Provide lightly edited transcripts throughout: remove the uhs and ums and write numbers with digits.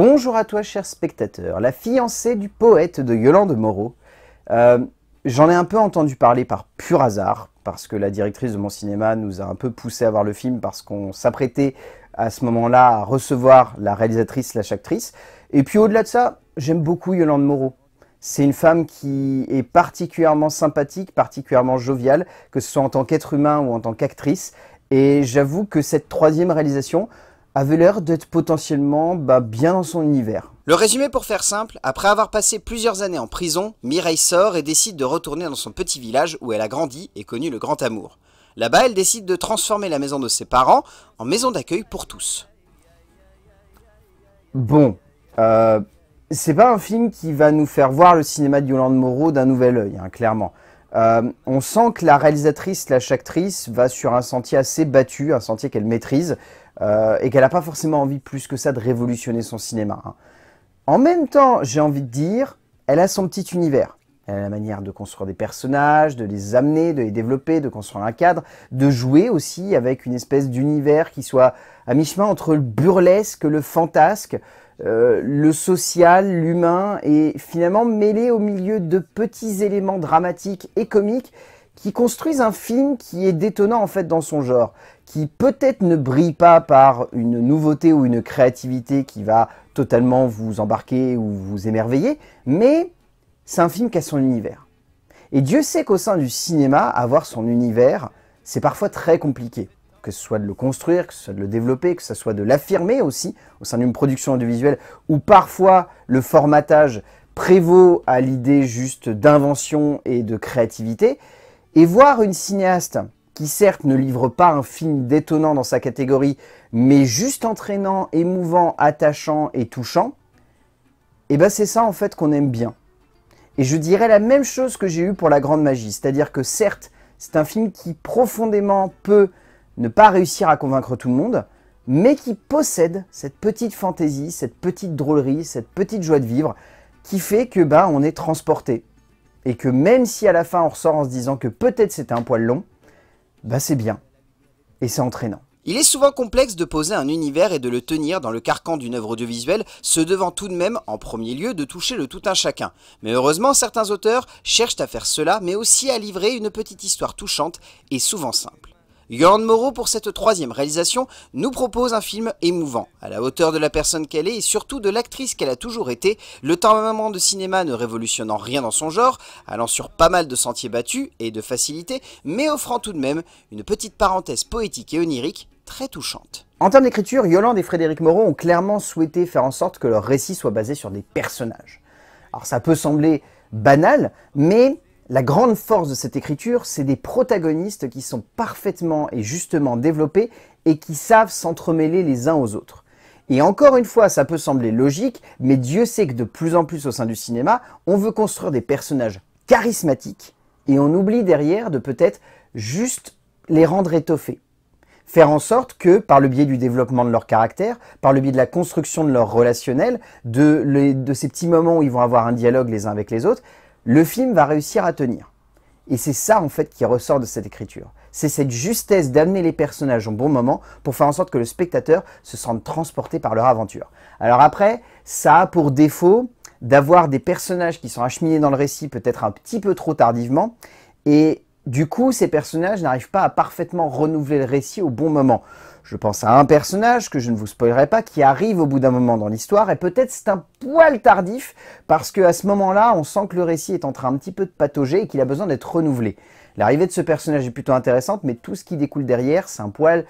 Bonjour à toi, cher spectateur. La fiancée du poète de Yolande Moreau. J'en ai un peu entendu parler par pur hasard, parce que la directrice de mon cinéma nous a un peu poussé à voir le film, parce qu'on s'apprêtait à ce moment-là à recevoir la réalisatrice/actrice. Et puis au-delà de ça, j'aime beaucoup Yolande Moreau. C'est une femme qui est particulièrement sympathique, particulièrement joviale, que ce soit en tant qu'être humain ou en tant qu'actrice. Et j'avoue que cette troisième réalisation avait l'air d'être potentiellement bien dans son univers. Le résumé pour faire simple, après avoir passé plusieurs années en prison, Mireille sort et décide de retourner dans son petit village où elle a grandi et connu le grand amour. Là-bas, elle décide de transformer la maison de ses parents en maison d'accueil pour tous. Bon, c'est pas un film qui va nous faire voir le cinéma de Yolande Moreau d'un nouvel œil, hein, clairement. On sent que la réalisatrice/actrice va sur un sentier assez battu, un sentier qu'elle maîtrise, et qu'elle n'a pas forcément envie plus que ça de révolutionner son cinéma, hein. En même temps, j'ai envie de dire, elle a son petit univers. Elle a la manière de construire des personnages, de les amener, de les développer, de construire un cadre, de jouer aussi avec une espèce d'univers qui soit à mi-chemin entre le burlesque, le fantasque, le social, l'humain, et finalement mêlé au milieu de petits éléments dramatiques et comiques qui construisent un film qui est détonnant en fait dans son genre, qui peut-être ne brille pas par une nouveauté ou une créativité qui va totalement vous embarquer ou vous émerveiller, mais c'est un film qui a son univers. Et Dieu sait qu'au sein du cinéma, avoir son univers, c'est parfois très compliqué. Que ce soit de le construire, que ce soit de le développer, que ce soit de l'affirmer aussi au sein d'une production audiovisuelle, où parfois le formatage prévaut à l'idée juste d'invention et de créativité. Et voir une cinéaste qui certes ne livre pas un film détonnant dans sa catégorie, mais juste entraînant, émouvant, attachant et touchant, et ben c'est ça en fait qu'on aime bien. Et je dirais la même chose que j'ai eu pour La Grande Magie, c'est-à-dire que certes, c'est un film qui profondément peut ne pas réussir à convaincre tout le monde, mais qui possède cette petite fantaisie, cette petite drôlerie, cette petite joie de vivre, qui fait que on est transporté. Et que même si à la fin on ressort en se disant que peut-être c'était un poil long, c'est bien. Et c'est entraînant. Il est souvent complexe de poser un univers et de le tenir dans le carcan d'une œuvre audiovisuelle, se devant tout de même, en premier lieu, de toucher le tout un chacun. Mais heureusement, certains auteurs cherchent à faire cela, mais aussi à livrer une petite histoire touchante et souvent simple. Yolande Moreau, pour cette troisième réalisation, nous propose un film émouvant, à la hauteur de la personne qu'elle est et surtout de l'actrice qu'elle a toujours été, le temps de cinéma ne révolutionnant rien dans son genre, allant sur pas mal de sentiers battus et de facilité, mais offrant tout de même une petite parenthèse poétique et onirique très touchante. En termes d'écriture, Yolande et Frédéric Moreau ont clairement souhaité faire en sorte que leur récit soit basé sur des personnages. Alors ça peut sembler banal, mais la grande force de cette écriture, c'est des protagonistes qui sont parfaitement et justement développés et qui savent s'entremêler les uns aux autres. Et encore une fois, ça peut sembler logique, mais Dieu sait que de plus en plus au sein du cinéma, on veut construire des personnages charismatiques et on oublie derrière de peut-être juste les rendre étoffés. Faire en sorte que, par le biais du développement de leur caractère, par le biais de la construction de leur relationnel, de ces petits moments où ils vont avoir un dialogue les uns avec les autres, le film va réussir à tenir. Et c'est ça en fait qui ressort de cette écriture. C'est cette justesse d'amener les personnages au bon moment pour faire en sorte que le spectateur se sente transporté par leur aventure. Alors après, ça a pour défaut d'avoir des personnages qui sont acheminés dans le récit peut-être un petit peu trop tardivement, et du coup ces personnages n'arrivent pas à parfaitement renouveler le récit au bon moment. Je pense à un personnage, que je ne vous spoilerai pas, qui arrive au bout d'un moment dans l'histoire, et peut-être c'est un poil tardif, parce qu'à ce moment-là, on sent que le récit est en train un petit peu de patauger et qu'il a besoin d'être renouvelé. L'arrivée de ce personnage est plutôt intéressante, mais tout ce qui découle derrière, c'est un poil...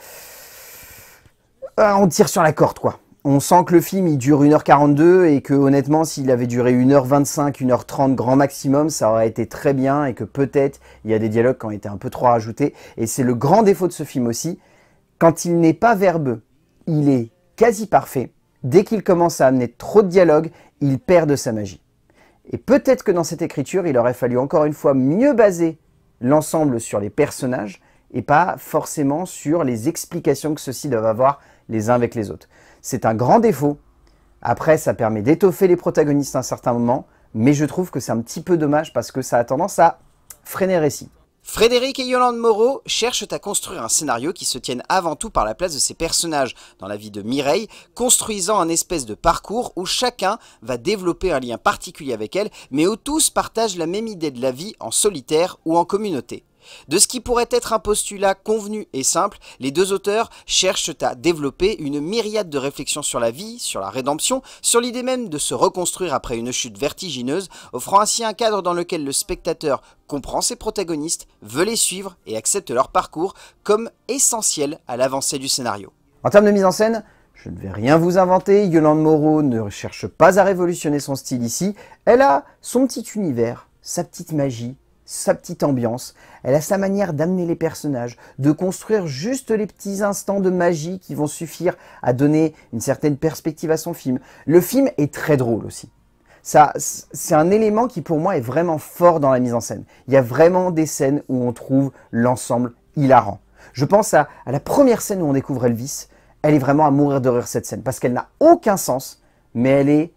on tire sur la corde, quoi. On sent que le film, il dure 1h42, et que honnêtement, s'il avait duré 1h25, 1h30 grand maximum, ça aurait été très bien, et que peut-être, il y a des dialogues qui ont été un peu trop rajoutés, et c'est le grand défaut de ce film aussi. Quand il n'est pas verbeux, il est quasi parfait. Dès qu'il commence à amener trop de dialogue, il perd de sa magie. Et peut-être que dans cette écriture, il aurait fallu encore une fois mieux baser l'ensemble sur les personnages et pas forcément sur les explications que ceux-ci doivent avoir les uns avec les autres. C'est un grand défaut. Après, ça permet d'étoffer les protagonistes à un certain moment, mais je trouve que c'est un petit peu dommage parce que ça a tendance à freiner le récit. Frédéric et Yolande Moreau cherchent à construire un scénario qui se tienne avant tout par la place de ses personnages dans la vie de Mireille, construisant un espèce de parcours où chacun va développer un lien particulier avec elle, mais où tous partagent la même idée de la vie en solitaire ou en communauté. De ce qui pourrait être un postulat convenu et simple, les deux auteurs cherchent à développer une myriade de réflexions sur la vie, sur la rédemption, sur l'idée même de se reconstruire après une chute vertigineuse, offrant ainsi un cadre dans lequel le spectateur comprend ses protagonistes, veut les suivre et accepte leur parcours comme essentiel à l'avancée du scénario. En termes de mise en scène, je ne vais rien vous inventer, Yolande Moreau ne cherche pas à révolutionner son style ici, elle a son petit univers, sa petite magie, sa petite ambiance, elle a sa manière d'amener les personnages, de construire juste les petits instants de magie qui vont suffire à donner une certaine perspective à son film. Le film est très drôle aussi. Ça, c'est un élément qui pour moi est vraiment fort dans la mise en scène. Il y a vraiment des scènes où on trouve l'ensemble hilarant. Je pense à la première scène où on découvre Elvis, elle est vraiment à mourir de rire cette scène, parce qu'elle n'a aucun sens, mais elle est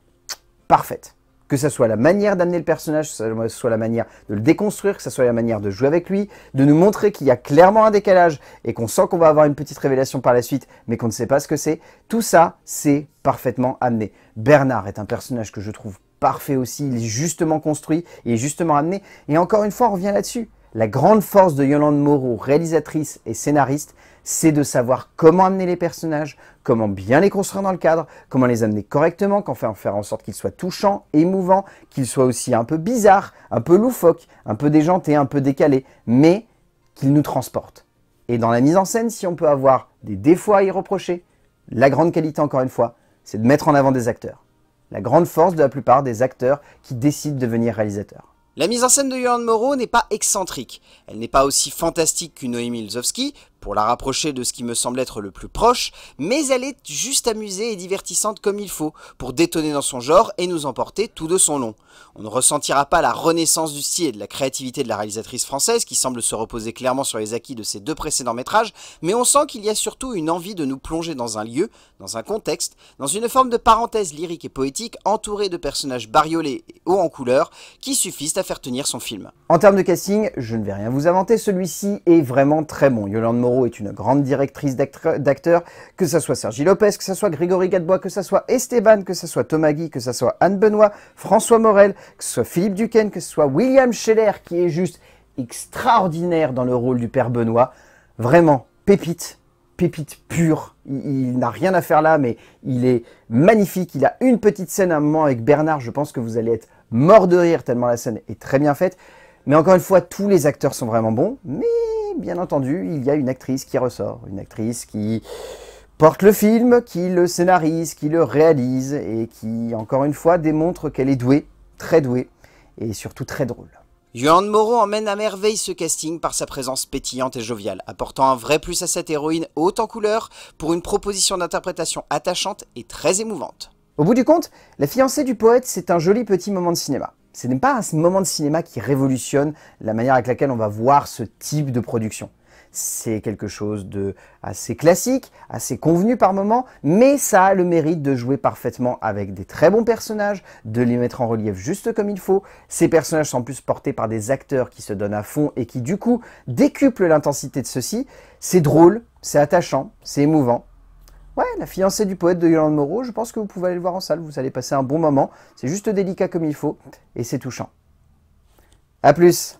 parfaite. Que ce soit la manière d'amener le personnage, que ce soit la manière de le déconstruire, que ce soit la manière de jouer avec lui, de nous montrer qu'il y a clairement un décalage et qu'on sent qu'on va avoir une petite révélation par la suite, mais qu'on ne sait pas ce que c'est. Tout ça, c'est parfaitement amené. Bernard est un personnage que je trouve parfait aussi, il est justement construit, il est justement amené. Et encore une fois, on revient là-dessus. La grande force de Yolande Moreau, réalisatrice et scénariste, c'est de savoir comment amener les personnages, comment bien les construire dans le cadre, comment les amener correctement, comment faire en sorte qu'ils soient touchants, émouvants, qu'ils soient aussi un peu bizarres, un peu loufoques, un peu déjantés, un peu décalés, mais qu'ils nous transportent. Et dans la mise en scène, si on peut avoir des défauts à y reprocher, la grande qualité, encore une fois, c'est de mettre en avant des acteurs. La grande force de la plupart des acteurs qui décident de devenir réalisateurs. La mise en scène de Yolande Moreau n'est pas excentrique. Elle n'est pas aussi fantastique qu'une Noémie Lzowski, pour la rapprocher de ce qui me semble être le plus proche, mais elle est juste amusée et divertissante comme il faut, pour détonner dans son genre et nous emporter tout de son long. On ne ressentira pas la renaissance du style et de la créativité de la réalisatrice française, qui semble se reposer clairement sur les acquis de ses deux précédents métrages, mais on sent qu'il y a surtout une envie de nous plonger dans un lieu, dans un contexte, dans une forme de parenthèse lyrique et poétique entourée de personnages bariolés et hauts en couleur, qui suffisent à faire tenir son film. En termes de casting, je ne vais rien vous inventer, celui-ci est vraiment très bon. Yolande Moreau est une grande directrice d'acteurs, que ce soit Sergi Lopez, que ce soit Grégory Gadebois, que ce soit Esteban, que ce soit Thomas Guy, que ce soit Anne Benoît, François Morel, que ce soit Philippe Duquesne, que ce soit William Scheller qui est juste extraordinaire dans le rôle du père Benoît. Vraiment, pépite pure. Il n'a rien à faire là, mais il est magnifique. Il a une petite scène à un moment avec Bernard, je pense que vous allez être mort de rire tellement la scène est très bien faite. Mais encore une fois, tous les acteurs sont vraiment bons, mais bien entendu, il y a une actrice qui ressort, une actrice qui porte le film, qui le scénarise, qui le réalise et qui, encore une fois, démontre qu'elle est douée, très douée et surtout très drôle. Yolande Moreau emmène à merveille ce casting par sa présence pétillante et joviale, apportant un vrai plus à cette héroïne haute en couleur pour une proposition d'interprétation attachante et très émouvante. Au bout du compte, La fiancée du poète, c'est un joli petit moment de cinéma. Ce n'est pas un moment de cinéma qui révolutionne la manière avec laquelle on va voir ce type de production. C'est quelque chose de assez classique, assez convenu par moments, mais ça a le mérite de jouer parfaitement avec des très bons personnages, de les mettre en relief juste comme il faut. Ces personnages sont en plus portés par des acteurs qui se donnent à fond et qui du coup décuplent l'intensité de ceux-ci. C'est drôle, c'est attachant, c'est émouvant. Ouais, La fiancée du poète de Yolande Moreau, je pense que vous pouvez aller le voir en salle, vous allez passer un bon moment. C'est juste délicat comme il faut et c'est touchant. A plus!